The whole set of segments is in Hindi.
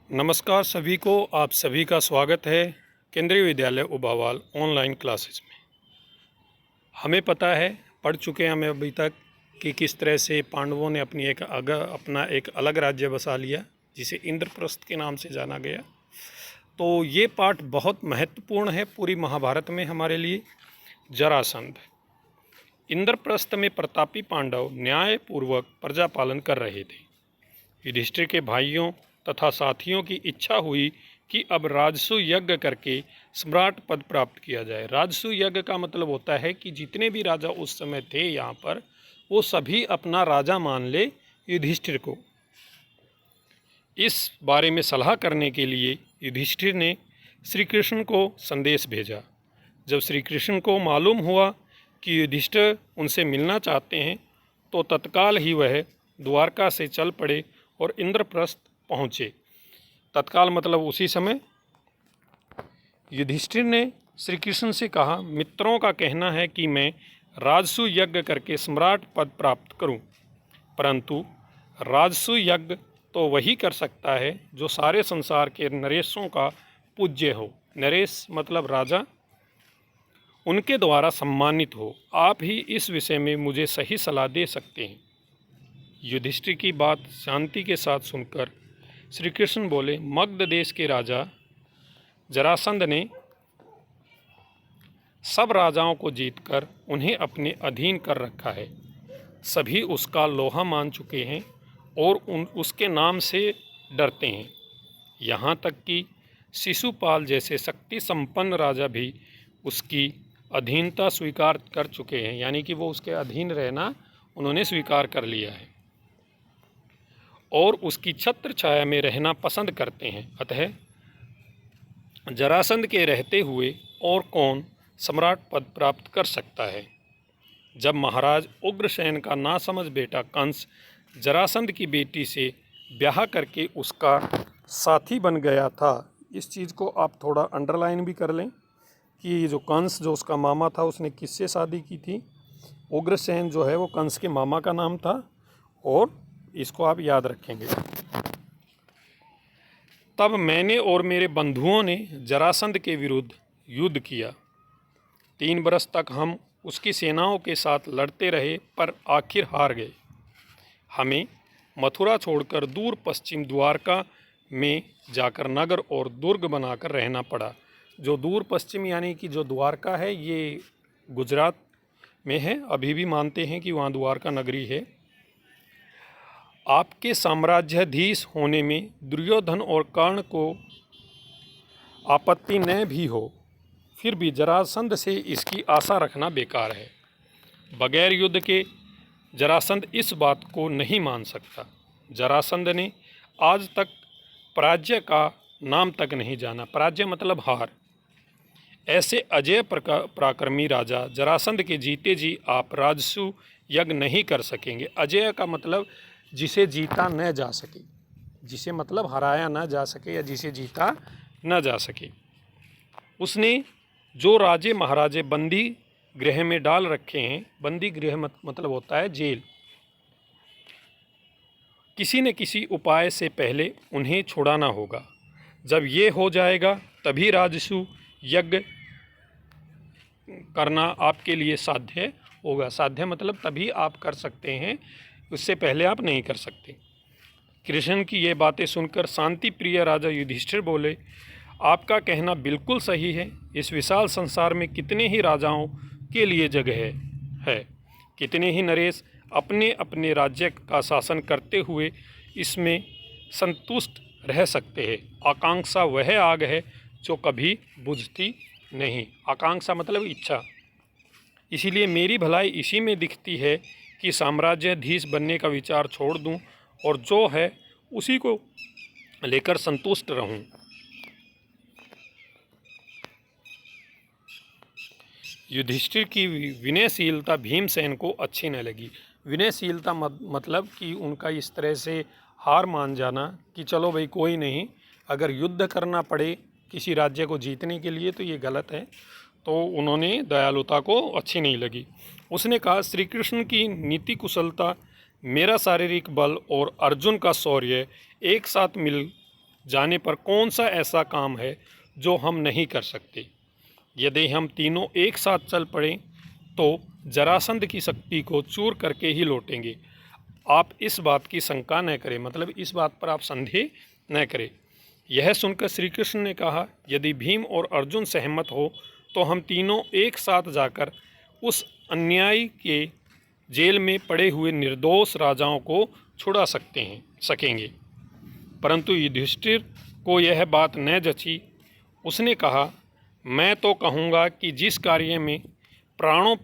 नमस्कार सभी को, आप सभी का स्वागत है केंद्रीय विद्यालय उबावाल ऑनलाइन क्लासेस में। हमें पता है, पढ़ चुके हैं हमें अभी तक कि किस तरह से पांडवों ने अपना एक अलग राज्य बसा लिया, जिसे इंद्रप्रस्थ के नाम से जाना गया। तो ये पाठ बहुत महत्वपूर्ण है पूरी महाभारत में हमारे लिए। जरासंध। इंद्रप्रस्थ में प्रतापी पांडव न्यायपूर्वक प्रजा पालन कर रहे थे। युधिष्ठिर के भाइयों तथा साथियों की इच्छा हुई कि अब राजसु यज्ञ करके सम्राट पद प्राप्त किया जाए। राजसु यज्ञ का मतलब होता है कि जितने भी राजा उस समय थे यहाँ पर, वो सभी अपना राजा मान ले युधिष्ठिर को। इस बारे में सलाह करने के लिए युधिष्ठिर ने श्री कृष्ण को संदेश भेजा। जब श्री कृष्ण को मालूम हुआ कि युधिष्ठिर उनसे मिलना चाहते हैं, तो तत्काल ही वह द्वारका से चल पड़े और इंद्रप्रस्थ पहुँचे। तत्काल मतलब उसी समय। युधिष्ठिर ने श्री कृष्ण से कहा, मित्रों का कहना है कि मैं राजसु यज्ञ करके सम्राट पद प्राप्त करूं, परंतु राजसु यज्ञ तो वही कर सकता है जो सारे संसार के नरेशों का पूज्य हो। नरेश मतलब राजा, उनके द्वारा सम्मानित हो। आप ही इस विषय में मुझे सही सलाह दे सकते हैं। युधिष्ठिर की बात शांति के साथ सुनकर श्री कृष्ण बोले, मगध देश के राजा जरासंध ने सब राजाओं को जीतकर उन्हें अपने अधीन कर रखा है। सभी उसका लोहा मान चुके हैं और उसके नाम से डरते हैं। यहाँ तक कि शिशुपाल जैसे शक्ति संपन्न राजा भी उसकी अधीनता स्वीकार कर चुके हैं, यानी कि वो उसके अधीन रहना उन्होंने स्वीकार कर लिया है और उसकी छत्र छाया में रहना पसंद करते हैं। अतः जरासंध के रहते हुए और कौन सम्राट पद प्राप्त कर सकता है। जब महाराज उग्रसेन का नासमझ बेटा कंस जरासंध की बेटी से ब्याह करके उसका साथी बन गया था, इस चीज़ को आप थोड़ा अंडरलाइन भी कर लें कि जो कंस जो उसका मामा था, उसने किससे शादी की थी। उग्रसेन जो है वो कंस के मामा का नाम था, और इसको आप याद रखेंगे। तब मैंने और मेरे बंधुओं ने जरासंध के विरुद्ध युद्ध किया। 3 बरस तक हम उसकी सेनाओं के साथ लड़ते रहे, पर आखिर हार गए। हमें मथुरा छोड़कर दूर पश्चिम द्वारका में जाकर नगर और दुर्ग बनाकर रहना पड़ा। जो दूर पश्चिम यानी कि जो द्वारका है, ये गुजरात में है। अभी भी मानते हैं कि वहाँ द्वारका नगरी है। आपके साम्राज्याधीश होने में दुर्योधन और कर्ण को आपत्ति न भी हो, फिर भी जरासंध से इसकी आशा रखना बेकार है। बगैर युद्ध के जरासंध इस बात को नहीं मान सकता। जरासंध ने आज तक पराजय का नाम तक नहीं जाना। पराजय मतलब हार। ऐसे अजय पराक्रमी राजा जरासंध के जीते जी आप राजसु यज्ञ नहीं कर सकेंगे। अजय का मतलब जिसे जीता न जा सके, जिसे मतलब हराया न जा सके या जिसे जीता न जा सके। उसने जो राजे महाराजे बंदी गृह में डाल रखे हैं, बंदी गृह मतलब होता है जेल, किसी न किसी उपाय से पहले उन्हें छुड़ाना होगा। जब ये हो जाएगा तभी राजसु यज्ञ करना आपके लिए साध्य होगा। साध्य मतलब तभी आप कर सकते हैं, उससे पहले आप नहीं कर सकते। कृष्ण की ये बातें सुनकर शांति प्रिय राजा युधिष्ठिर बोले, आपका कहना बिल्कुल सही है। इस विशाल संसार में कितने ही राजाओं के लिए जगह है। कितने ही नरेश अपने अपने राज्य का शासन करते हुए इसमें संतुष्ट रह सकते हैं। आकांक्षा वह आग है जो कभी बुझती नहीं। आकांक्षा मतलब इच्छा। इसीलिए मेरी भलाई इसी में दिखती है कि साम्राज्याधीश बनने का विचार छोड़ दूं और जो है उसी को लेकर संतुष्ट रहूं। युधिष्ठिर की विनयशीलता भीमसेन को अच्छी न लगी। विनयशीलता मतलब कि उनका इस तरह से हार मान जाना कि चलो भाई कोई नहीं, अगर युद्ध करना पड़े किसी राज्य को जीतने के लिए तो ये गलत है। तो उन्होंने दयालुता को अच्छी नहीं लगी। उसने कहा, श्री कृष्ण की नीति कुशलता, मेरा शारीरिक बल और अर्जुन का शौर्य एक साथ मिल जाने पर कौन सा ऐसा काम है जो हम नहीं कर सकते। यदि हम तीनों एक साथ चल पड़ें तो जरासंध की शक्ति को चूर करके ही लौटेंगे। आप इस बात की शंका न करें, मतलब इस बात पर आप संदेह न करें। यह सुनकर श्री कृष्ण ने कहा, यदि भीम और अर्जुन सहमत हो तो हम तीनों एक साथ जाकर उस अन्यायी के जेल में पड़े हुए निर्दोष राजाओं को छुड़ा सकेंगे। परंतु युधिष्ठिर को यह बात न जची। उसने कहा, मैं तो कहूँगा कि जिस कार्य में प्राणों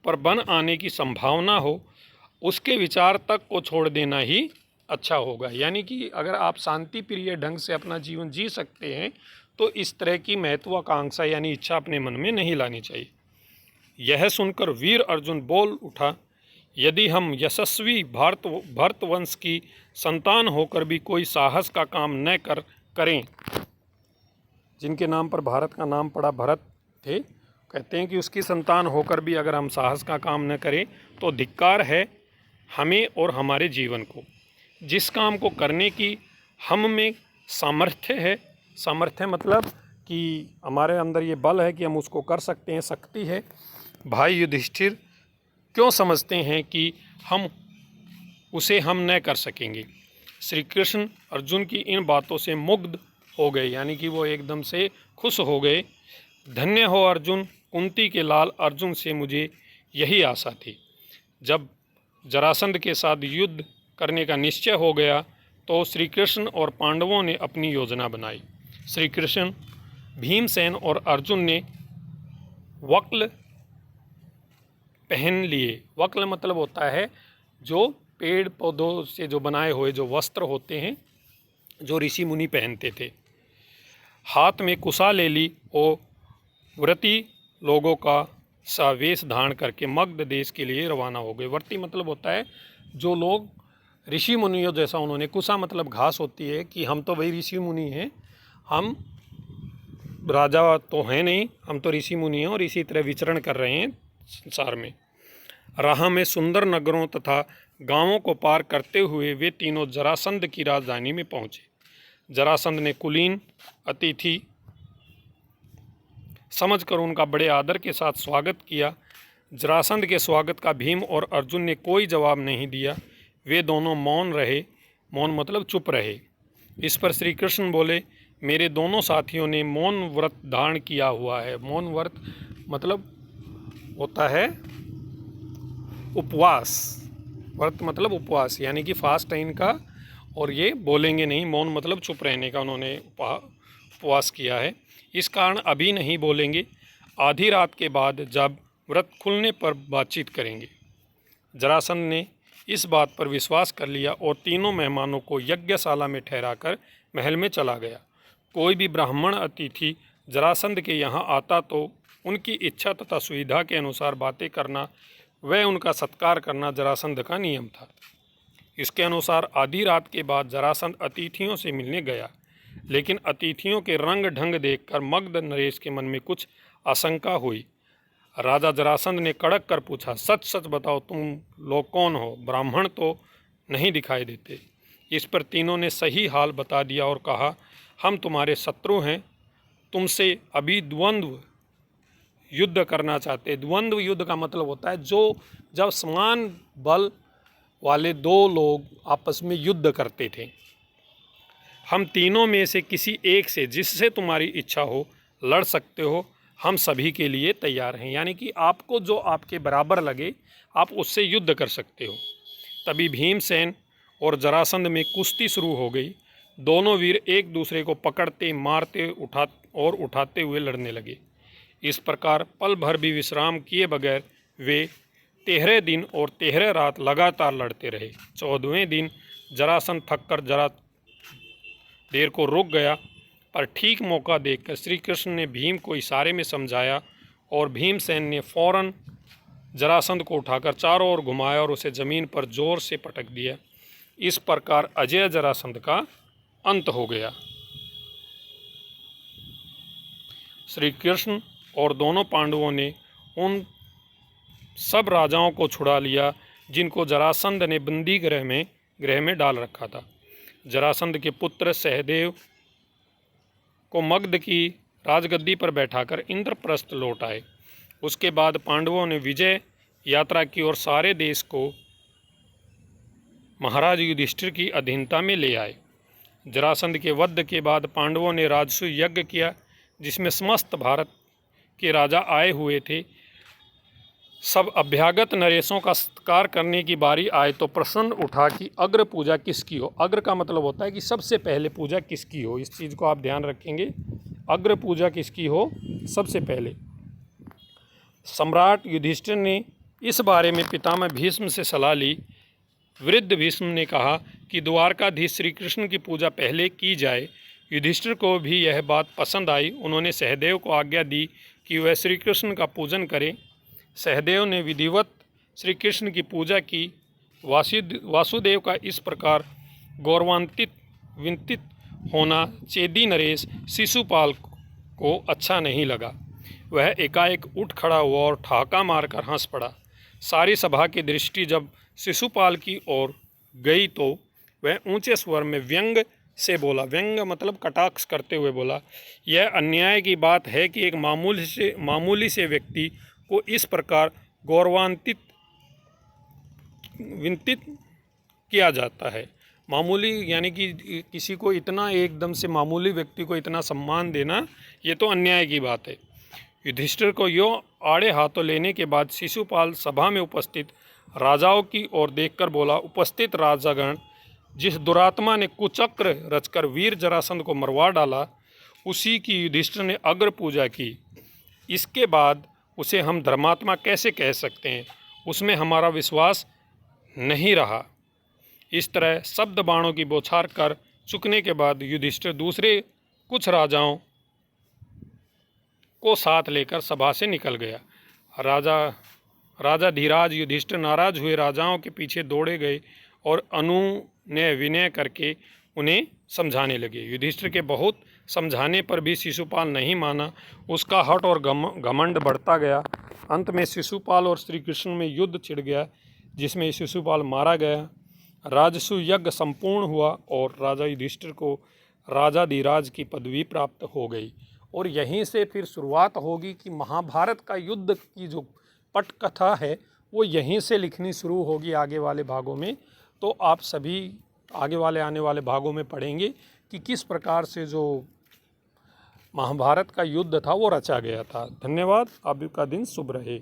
पर बन आने की संभावना हो उसके विचार तक को छोड़ देना ही अच्छा होगा। यानी कि अगर आप शांति प्रिय ढंग से अपना जीवन जी सकते हैं तो इस तरह की महत्वाकांक्षा यानी इच्छा अपने मन में नहीं लानी चाहिए। यह सुनकर वीर अर्जुन बोल उठा, यदि हम यशस्वी भरतवंश की संतान होकर भी कोई साहस का काम न करें, जिनके नाम पर भारत का नाम पड़ा भरत थे, कहते हैं कि उसकी संतान होकर भी अगर हम साहस का काम न करें तो धिक्कार है हमें और हमारे जीवन को। जिस काम को करने की हम में सामर्थ्य है, सामर्थ्य मतलब कि हमारे अंदर ये बल है कि हम उसको कर सकते हैं, शक्ति है, भाई युधिष्ठिर क्यों समझते हैं कि हम न कर सकेंगे। श्री कृष्ण अर्जुन की इन बातों से मुग्ध हो गए, यानी कि वो एकदम से खुश हो गए। धन्य हो अर्जुन, कुंती के लाल अर्जुन से मुझे यही आशा थी। जब जरासंध के साथ युद्ध करने का निश्चय हो गया तो श्री कृष्ण और पांडवों ने अपनी योजना बनाई। श्री कृष्ण, भीमसेन और अर्जुन ने वक्ल पहन लिए। वक्ल मतलब होता है जो पेड़ पौधों से जो बनाए हुए जो वस्त्र होते हैं जो ऋषि मुनि पहनते थे। हाथ में कुशा ले ली और व्रती लोगों का सा वेश धारण करके मगध देश के लिए रवाना हो गए। व्रती मतलब होता है जो लोग ऋषि मुनियों जैसा, उन्होंने कुशा मतलब घास होती है कि हम तो वही ऋषि मुनि हैं, हम राजा तो हैं नहीं, हम तो ऋषि मुनि हैं और इसी तरह विचरण कर रहे हैं संसार में। राह में सुंदर नगरों तथा गांवों को पार करते हुए वे तीनों जरासंध की राजधानी में पहुँचे। जरासंध ने कुलीन अतिथि समझकर उनका बड़े आदर के साथ स्वागत किया। जरासंध के स्वागत का भीम और अर्जुन ने कोई जवाब नहीं दिया। वे दोनों मौन रहे। मौन मतलब चुप रहे। इस पर श्री कृष्ण बोले, मेरे दोनों साथियों ने मौन व्रत धारण किया हुआ है। मौन व्रत मतलब होता है उपवास। व्रत मतलब उपवास, यानी कि फास्ट है इनका, और ये बोलेंगे नहीं। मौन मतलब चुप रहने का उन्होंने उपवास किया है। इस कारण अभी नहीं बोलेंगे, आधी रात के बाद जब व्रत खुलने पर बातचीत करेंगे। जरासंध ने इस बात पर विश्वास कर लिया और तीनों मेहमानों को यज्ञशाला में ठहराकर महल में चला गया। कोई भी ब्राह्मण अतिथि जरासंध के यहाँ आता तो उनकी इच्छा तथा सुविधा के अनुसार बातें करना व उनका सत्कार करना जरासंध का नियम था। इसके अनुसार आधी रात के बाद जरासंध अतिथियों से मिलने गया, लेकिन अतिथियों के रंग ढंग देखकर मगध नरेश के मन में कुछ आशंका हुई। राजा जरासंध ने कड़क कर पूछा, सच सच बताओ, तुम लोग कौन हो? ब्राह्मण तो नहीं दिखाई देते। इस पर तीनों ने सही हाल बता दिया और कहा, हम तुम्हारे शत्रु हैं, तुमसे अभी द्वंद्व युद्ध करना चाहते। द्वंद्व युद्ध का मतलब होता है जो जब समान बल वाले दो लोग आपस में युद्ध करते थे। हम तीनों में से किसी एक से, जिससे तुम्हारी इच्छा हो, लड़ सकते हो। हम सभी के लिए तैयार हैं, यानी कि आपको जो आपके बराबर लगे आप उससे युद्ध कर सकते हो। तभी भीमसेन और जरासंध में कुश्ती शुरू हो गई। दोनों वीर एक दूसरे को पकड़ते, मारते उठाते हुए लड़ने लगे। इस प्रकार पल भर भी विश्राम किए बगैर वे 13 दिन और 13 रात लगातार लड़ते रहे। 14वें दिन जरासंध थककर जरा देर को रुक गया, पर ठीक मौका देखकर श्री कृष्ण ने भीम को इशारे में समझाया और भीमसेन ने फौरन जरासंध को उठाकर चारों ओर घुमाया और उसे जमीन पर जोर से पटक दिया। इस प्रकार अजय जरासंध का अंत हो गया। श्री कृष्ण और दोनों पांडवों ने उन सब राजाओं को छुड़ा लिया जिनको जरासंध ने बंदी गृह में डाल रखा था। जरासंध के पुत्र सहदेव, को मगध की राजगद्दी पर बैठाकर इंद्रप्रस्थ लौट आए। उसके बाद पांडवों ने विजय यात्रा की और सारे देश को महाराज युधिष्ठिर की अधीनता में ले आए। जरासंध के वध के बाद पांडवों ने राजसूय यज्ञ किया, जिसमें समस्त भारत के राजा आए हुए थे। सब अभ्यागत नरेशों का सत्कार करने की बारी आए तो प्रश्न उठा कि अग्र पूजा किसकी हो। अग्र का मतलब होता है कि सबसे पहले पूजा किसकी हो। इस चीज़ को आप ध्यान रखेंगे, अग्र पूजा किसकी हो सबसे पहले। सम्राट युधिष्ठिर ने इस बारे में पितामह भीष्म से सलाह ली। वृद्ध भीष्म ने कहा कि द्वारकाधीश श्री कृष्ण की पूजा पहले की जाए। युधिष्ठिर को भी यह बात पसंद आई। उन्होंने सहदेव को आज्ञा दी कि वह श्री कृष्ण का पूजन करें। सहदेव ने विधिवत श्री कृष्ण की पूजा की। वासुदेव का इस प्रकार गौरवान्वित विंतित होना चेदी नरेश शिशुपाल को अच्छा नहीं लगा। वह एकाएक उठ खड़ा हुआ और ठहाका मारकर हंस पड़ा। सारी सभा की दृष्टि जब शिशुपाल की ओर गई तो वह ऊंचे स्वर में व्यंग से बोला। व्यंग मतलब कटाक्ष करते हुए बोला, यह अन्याय की बात है कि एक मामूली से व्यक्ति को इस प्रकार गौरवान्वित विंतित किया जाता है। मामूली यानी कि किसी को इतना एकदम से मामूली व्यक्ति को इतना सम्मान देना, ये तो अन्याय की बात है। युधिष्ठिर को यो आड़े हाथों लेने के बाद शिशुपाल सभा में उपस्थित राजाओं की ओर देखकर बोला, उपस्थित राजागण, जिस दुरात्मा ने कुचक्र रचकर वीर जरासंध को मरवा डाला, उसी की युधिष्ठिर ने अग्र पूजा की। इसके बाद उसे हम धर्मात्मा कैसे कह सकते हैं? उसमें हमारा विश्वास नहीं रहा। इस तरह शब्द बाणों की बौछार कर चुकने के बाद युधिष्ठिर दूसरे कुछ राजाओं को साथ लेकर सभा से निकल गया। राजा धीराज युधिष्ठिर नाराज हुए राजाओं के पीछे दौड़े गए और अनुनय विनय करके उन्हें समझाने लगे। युधिष्ठिर के बहुत समझाने पर भी शिशुपाल नहीं माना। उसका हठ और घमंड बढ़ता गया। अंत में शिशुपाल और श्री कृष्ण में युद्ध छिड़ गया, जिसमें शिशुपाल मारा गया। राजसूय यज्ञ संपूर्ण हुआ और राजा युधिष्ठिर को राजाधिराज की पदवी प्राप्त हो गई। और यहीं से फिर शुरुआत होगी कि महाभारत का युद्ध की जो पटकथा है वो यहीं से लिखनी शुरू होगी आगे वाले भागों में। तो आप सभी आगे वाले आने वाले भागों में पढ़ेंगे कि किस प्रकार से जो महाभारत का युद्ध था वो रचा गया था। धन्यवाद। आपका दिन शुभ रहे।